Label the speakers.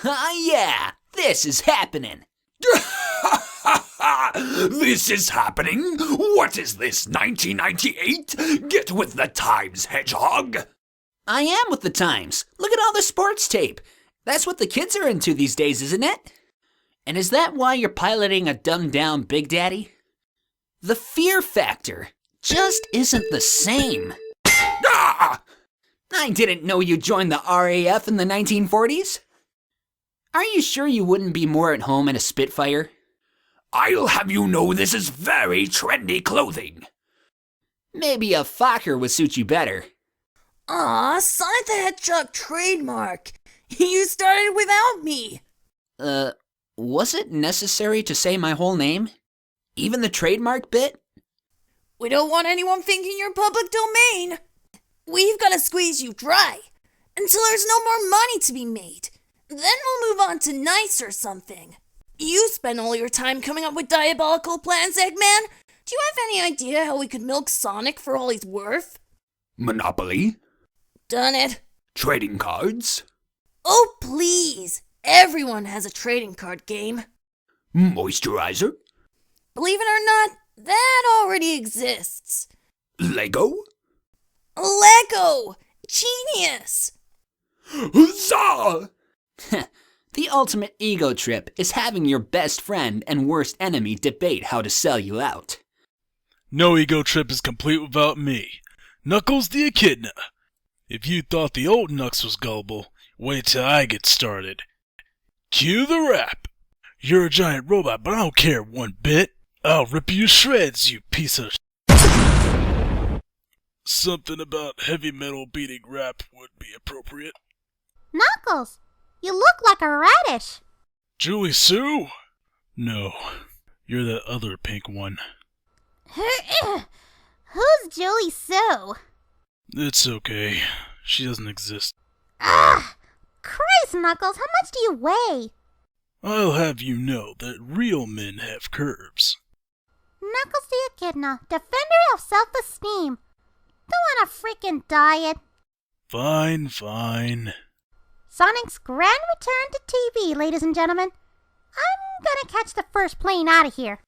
Speaker 1: Yeah, this is happening.
Speaker 2: This is happening? What is this, 1998? Get with the times, Hedgehog.
Speaker 1: I am with the times. Look at all the sports tape. That's what the kids are into these days, isn't it? And is that why you're piloting a dumbed-down Big Daddy? The fear factor just isn't the same.
Speaker 2: Ah!
Speaker 1: I didn't know you joined the RAF in the 1940s. Are you sure you wouldn't be more at home in a Spitfire?
Speaker 2: I'll have you know this is very trendy clothing.
Speaker 1: Maybe a Fokker would suit you better.
Speaker 3: Aw, Sonic the Hedgehog trademark. You started without me.
Speaker 1: Was it necessary to say my whole name? Even the trademark bit?
Speaker 3: We don't want anyone thinking you're public domain. We've got to squeeze you dry until there's no more money to be made. Then we'll move on to nice or something. You spend all your time coming up with diabolical plans, Eggman. Do you have any idea how we could milk Sonic for all he's worth?
Speaker 2: Monopoly?
Speaker 3: Done it.
Speaker 2: Trading cards?
Speaker 3: Oh, please. Everyone has a trading card game.
Speaker 2: Moisturizer?
Speaker 3: Believe it or not, that already exists.
Speaker 2: Lego?
Speaker 3: Lego! Genius!
Speaker 2: Huzzah!
Speaker 1: The ultimate ego trip is having your best friend and worst enemy debate how to sell you out.
Speaker 4: No ego trip is complete without me, Knuckles the Echidna. If you thought the old Knux was gullible, wait till I get started. Cue the rap. You're a giant robot, but I don't care one bit. I'll rip you to shreds, you piece of Something about heavy metal beating rap would be appropriate.
Speaker 5: Knuckles, you look like a radish.
Speaker 4: Julie Sue? No, you're that other pink one.
Speaker 5: Who's Julie Sue?
Speaker 4: It's okay. She doesn't exist.
Speaker 5: Ah, Christ, Knuckles, how much do you weigh?
Speaker 4: I'll have you know that real men have curves.
Speaker 5: Knuckles the Echidna, defender of self-esteem. Go on a freaking diet.
Speaker 4: Fine.
Speaker 5: Sonic's grand return to TV, ladies and gentlemen. I'm gonna catch the first plane out of here.